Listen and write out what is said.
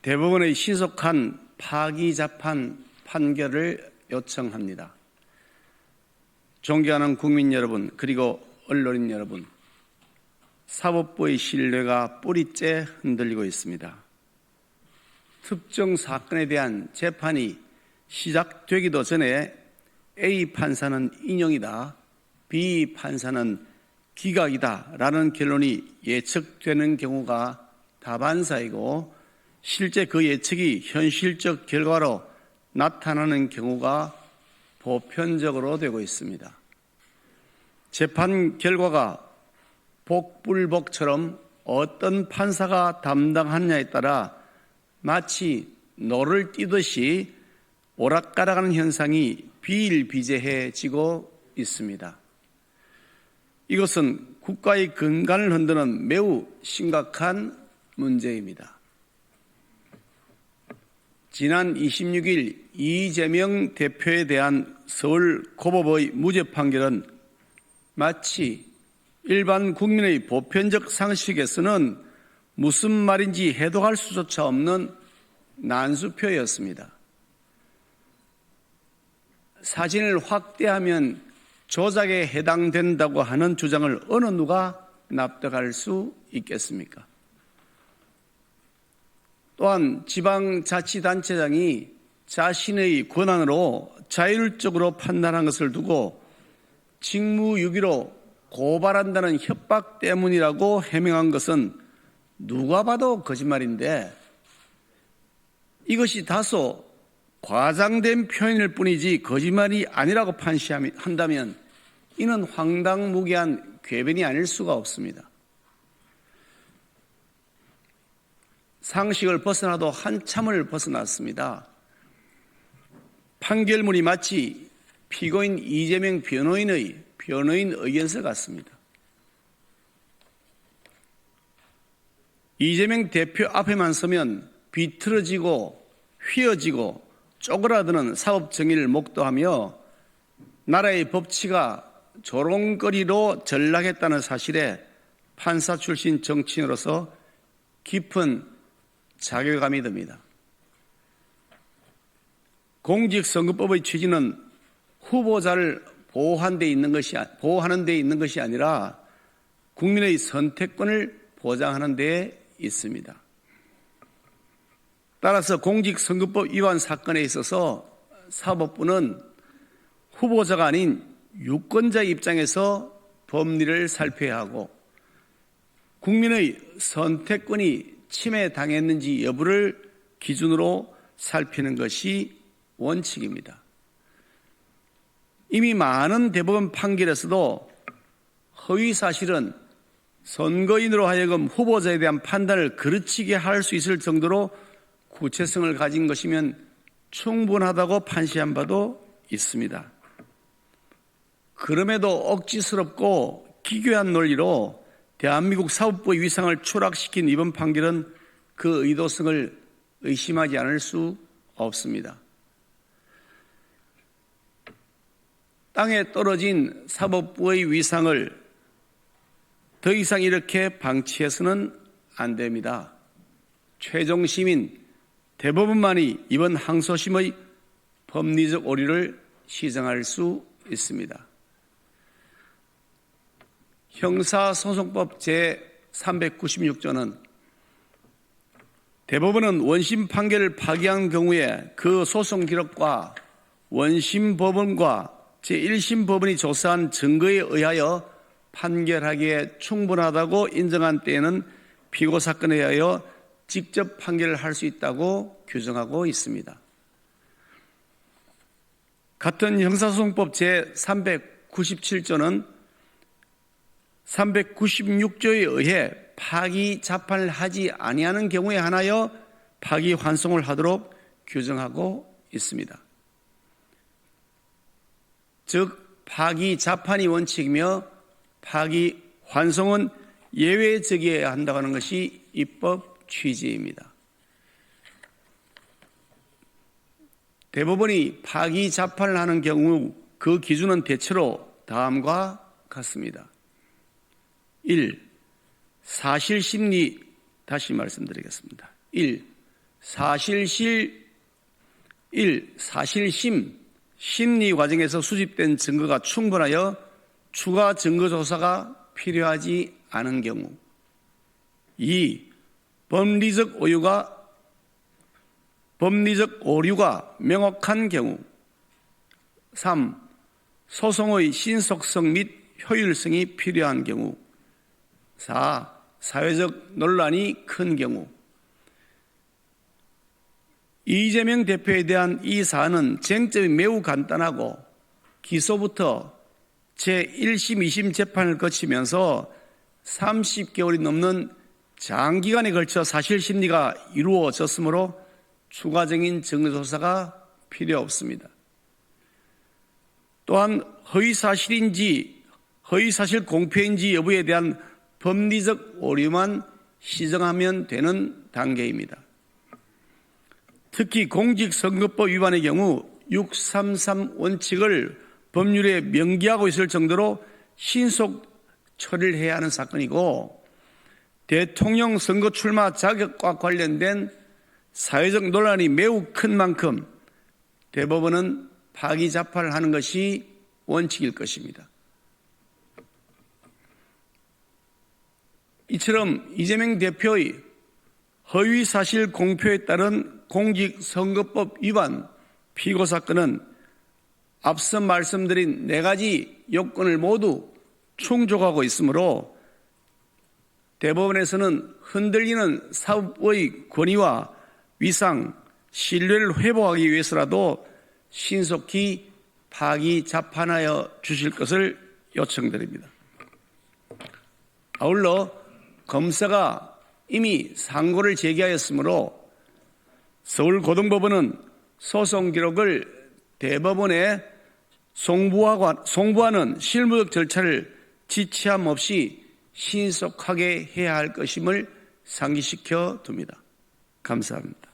대법원의 신속한 파기자판 판결을 요청합니다. 존경하는 국민 여러분, 그리고 언론인 여러분, 사법부의 신뢰가 뿌리째 흔들리고 있습니다. 특정 사건에 대한 재판이 시작되기도 전에 A 판사는 인용이다, B 판사는 기각이다 라는 결론이 예측되는 경우가 다반사이고, 실제 그 예측이 현실적 결과로 나타나는 경우가 보편적으로 되고 있습니다. 재판 결과가 복불복처럼 어떤 판사가 담당하느냐에 따라 마치 노를 띠듯이 오락가락하는 현상이 비일비재해지고 있습니다. 이것은 국가의 근간을 흔드는 매우 심각한 문제입니다. 지난 26일 이재명 대표에 대한 서울고법의 무죄 판결은 마치 일반 국민의 보편적 상식에서는 무슨 말인지 해독할 수조차 없는 난수표였습니다. 사진을 확대하면 조작에 해당된다고 하는 주장을 어느 누가 납득할 수 있겠습니까? 또한 지방자치단체장이 자신의 권한으로 자율적으로 판단한 것을 두고 직무유기로 고발한다는 협박 때문이라고 해명한 것은 누가 봐도 거짓말인데, 이것이 다소 과장된 표현일 뿐이지 거짓말이 아니라고 판시한다면 이는 황당무계한 궤변이 아닐 수가 없습니다. 상식을 벗어나도 한참을 벗어났습니다. 판결문이 마치 피고인 이재명 변호인 의견서 같습니다. 이재명 대표 앞에만 서면 비틀어지고 휘어지고 쪼그라드는 사법 정의를 목도하며 나라의 법치가 조롱거리로 전락했다는 사실에 판사 출신 정치인으로서 깊은 자괴감이 듭니다. 공직선거법의 취지는 후보자를 보호하는 데 있는 것이 아니라 국민의 선택권을 보장하는 데 있습니다. 따라서 공직선거법 위반 사건에 있어서 사법부는 후보자가 아닌 유권자의 입장에서 법리를 살펴야 하고, 국민의 선택권이 침해당했는지 여부를 기준으로 살피는 것이 원칙입니다. 이미 많은 대법원 판결에서도 허위사실은 선거인으로 하여금 후보자에 대한 판단을 그르치게 할 수 있을 정도로 구체성을 가진 것이면 충분하다고 판시한 바도 있습니다. 그럼에도 억지스럽고 기괴한 논리로 대한민국 사법부의 위상을 추락시킨 이번 판결은 그 의도성을 의심하지 않을 수 없습니다. 땅에 떨어진 사법부의 위상을 더 이상 이렇게 방치해서는 안 됩니다. 최종 시민 대법원만이 이번 항소심의 법리적 오류를 시정할 수 있습니다. 형사소송법 제396조는 대법원은 원심 판결을 파기한 경우에 그 소송 기록과 원심 법원과 제1심 법원이 조사한 증거에 의하여 판결하기에 충분하다고 인정한 때에는 피고 사건에 의하여 직접 판결을 할 수 있다고 규정하고 있습니다. 같은 형사소송법 제397조는 396조에 의해 파기자판을 하지 아니하는 경우에 한하여 파기환송을 하도록 규정하고 있습니다. 즉 파기자판이 원칙이며 파기환송은 예외적이어야 한다고 하는 것이 입법 취지입니다. 대법원이 파기자판을 하는 경우 그 기준은 대체로 다음과 같습니다. 1. 사실심리, 다시 말씀드리겠습니다. 1. 사실심 심리 과정에서 수집된 증거가 충분하여 추가 증거 조사가 필요하지 않은 경우. 2. 법리적 오류가 명확한 경우. 3. 소송의 신속성 및 효율성이 필요한 경우. 4. 사회적 논란이 큰 경우. 이재명 대표에 대한 이 사안은 쟁점이 매우 간단하고 기소부터 제1심, 2심 재판을 거치면서 30개월이 넘는 장기간에 걸쳐 사실심리가 이루어졌으므로 추가적인 증거조사가 필요 없습니다. 또한 허위사실인지 허위사실 공표인지 여부에 대한 법리적 오류만 시정하면 되는 단계입니다. 특히 공직선거법 위반의 경우 633 원칙을 법률에 명기하고 있을 정도로 신속 처리를 해야 하는 사건이고, 대통령 선거 출마 자격과 관련된 사회적 논란이 매우 큰 만큼 대법원은 파기자판을 하는 것이 원칙일 것입니다. 이처럼 이재명 대표의 허위사실 공표에 따른 공직선거법 위반 피고 사건은 앞서 말씀드린 4가지 요건을 모두 충족하고 있으므로 대법원에서는 흔들리는 사법의 권위와 위상, 신뢰를 회복하기 위해서라도 신속히 파기자판하여 주실 것을 요청드립니다. 아울러 검사가 이미 상고를 제기하였으므로 서울고등법원은 소송 기록을 대법원에 송부하는 실무적 절차를 지체함 없이 신속하게 해야 할 것임을 상기시켜 둡니다. 감사합니다.